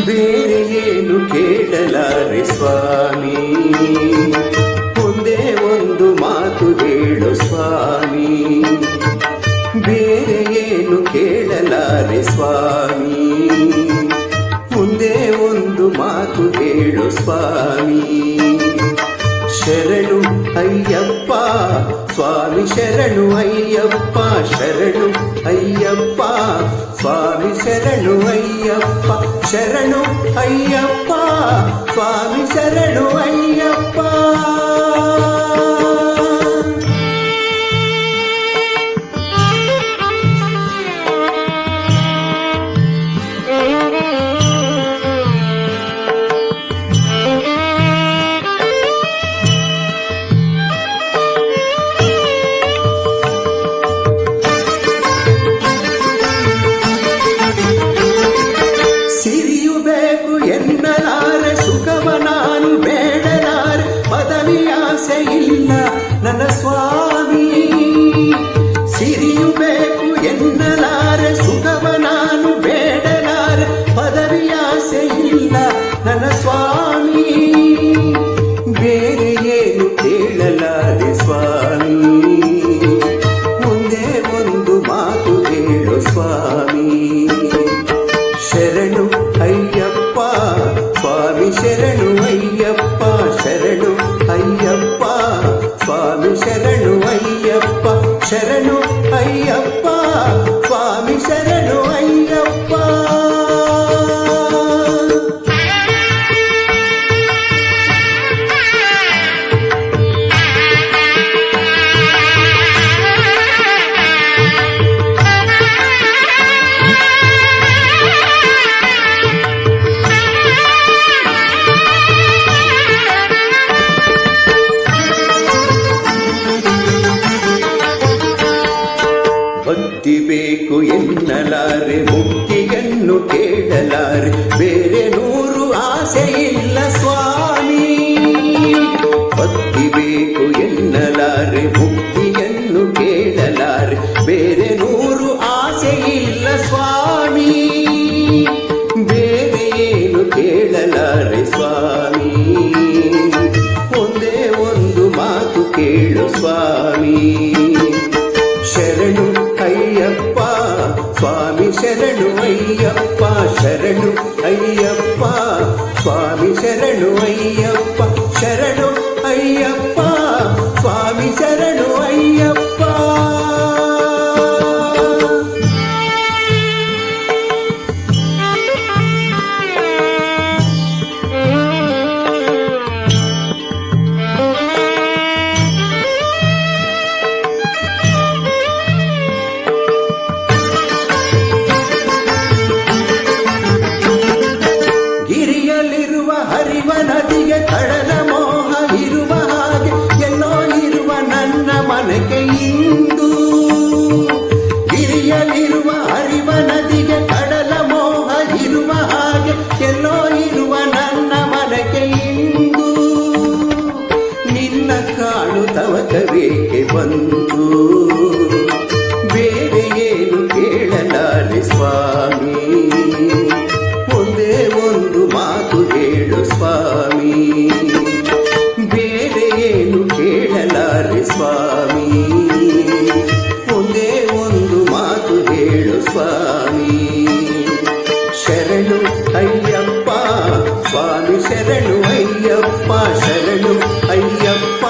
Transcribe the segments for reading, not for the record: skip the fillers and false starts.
ಬೇರೆ ಏನು ಕೇಳಲಾರೆ ಸ್ವಾಮಿ, ಒಂದೇ ಒಂದು ಮಾತು ಹೇಳು ಸ್ವಾಮಿ. ಬೇರೆ ಏನು ಕೇಳಲಾರೆ ಸ್ವಾಮಿ, ಒಂದೇ ಒಂದು ಮಾತು ಹೇಳು ಸ್ವಾಮಿ. ಶರಣು ಅಯ್ಯಪ್ಪ ಸ್ವಾಮಿ, ಶರಣು ಅಯ್ಯಪ್ಪ, ಶರಣು ಅಯ್ಯಪ್ಪ ಸ್ವಾಮಿ, ಶರಣು ಅಯ್ಯಪ್ಪ, ಶರಣು ಅಯ್ಯಪ್ಪ ಸ್ವಾಮಿ, ಶರಣು ಅಯ್ಯಪ್ಪ. ಎನ್ನಲಾರೆ ಸುಖವ ನಾನು ಬೇಡಲಾರೆ, ಪದವಿ ಆಸೆ ಇಲ್ಲ ನನ್ನ ಸ್ವಾಮಿ. ಸಿರಿಯು ಬೇಕು ಎನ್ನಲಾರೆ ಸುಖವ ನಾನು ಬೇಡಲಾರೆ, ಪದವಿ ಆಸೆ ಇಲ್ಲ ನನ್ನ ಸ್ವಾಮಿ. ಬೇರೆ ಏನು ಕೇಳಲಾರೆ ಸ್ವಾಮಿ, ಒಂದೇ ಒಂದು ಮಾತು ಹೇಳು ಸ್ವಾಮಿ. ಶರಣು ಅಯ್ಯಪ್ಪ ಸ್ವಾಮಿ, ಶರಣು ಅಯ್ಯಪ್ಪ, ಶರಣು ಅಯ್ಯಪ್ಪ ಸ್ವಾಮಿ, ಶರಣು ಅಯ್ಯಪ್ಪ, ಶರಣು ಅಯ್ಯಪ್ಪ ಸ್ವಾಮಿ, ಶರಣು ಅಯ್ಯಪ್ಪ. ಭಕ್ತಿ ಬೇಕು ಎನ್ನಲಾರೆ, ಮುಕ್ತಿಯನ್ನು ಕೇಳಲಾರೆ, ಬೇರೆ ನೂರು ಆಸೆ ಇಲ್ಲ ಸ್ವಾಮಿ. ಭಕ್ತಿ ಬೇಕು ಎನ್ನಲಾರೆ, ಮುಕ್ತಿಯನ್ನು ಕೇಳಲಾರೆ, ಬೇರೆ ನೂರು ಆಸೆ ಇಲ್ಲ ಸ್ವಾಮಿ. ಬೇರೆ ಏನು ಕೇಳಲಾರೆ ಸ್ವಾಮಿ, ಒಂದೇ ಒಂದು ಮಾತು ಕೇಳು ಸ್ವಾಮಿ. ಶರಣು ಅಯ್ಯಪ್ಪ ಸ್ವಾಮಿ, ಶರಣು ಅಯ್ಯಪ್ಪ, ಶರಣು ಅಯ್ಯಪ್ಪ ಸ್ವಾಮಿ, ಶರಣು ಅಯ್ಯಪ್ಪ, ಶರಣು ಅಯ್ಯಪ್ಪ ಸ್ವಾಮಿ, ಶರಣು ಅಯ್ಯಪ್ಪ. ಗಿರಿಯಲ್ಲಿರುವ ಹರಿವ ನದಿಗೆ ಕಡಲ ಮೋಹ ಇರುವ ಹಾಗೆ, ಎಲ್ಲೋ ಇರುವ ನನ್ನ ಮನಕ್ಕೆ ಇಂದು. ಗಿರಿಯಲ್ಲಿರುವ ಹರಿವ ನದಿಗೆ ಕಡಲ ಮೋಹ ಇರುವ ಹಾಗೆ, ಎಲ್ಲೋ ಇರುವ ನನ್ನ ಮನಕ್ಕೆ ಇಂದು. ನಿನ್ನ ಕಾಣು ತವಕವೇಕೆ ಬಂತು, ಬೇರೆ ಏನು ಕೇಳಲಾರೆ ಸ್ವಾಮಿ. ಒಂದೇ ಒಂದು ಮಾತು ಹೇಳು ಸ್ವಾಮಿ, ಬೇರೆ ಏನು ಕೇಳಲಾರೆ ಸ್ವಾಮಿ. ಒಂದೇ ಒಂದು ಮಾತು ಹೇಳು ಸ್ವಾಮಿ. ಶರಣು ಅಯ್ಯಪ್ಪ ಸ್ವಾಮಿ, ಶರಣು ಅಯ್ಯಪ್ಪ, ಶರಣು ಅಯ್ಯಪ್ಪ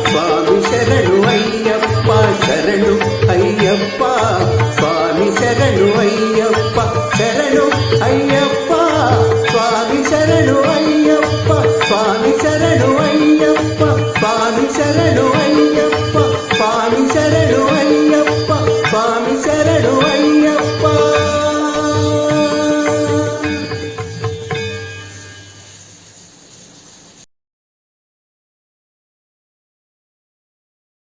ಸ್ವಾಮಿ, ಶರಣು ಅಯ್ಯಪ್ಪ, ಶರಣು ಅಯ್ಯಪ್ಪ ಸ್ವಾಮಿ, ಶರಣು ಅಯ್ಯಪ್ಪ, ಶರಣು ಅಯ್ಯಪ್ಪ ಸ್ವಾಮಿ, ಶರಣು ಅಯ್ಯಪ್ಪ ಸ್ವಾಮಿ, ಶರಣು ಅಯ್ಯಪ್ಪ ಸ್ವಾಮಿ, ಶರಣು ಅಯ್ಯಪ್ಪ.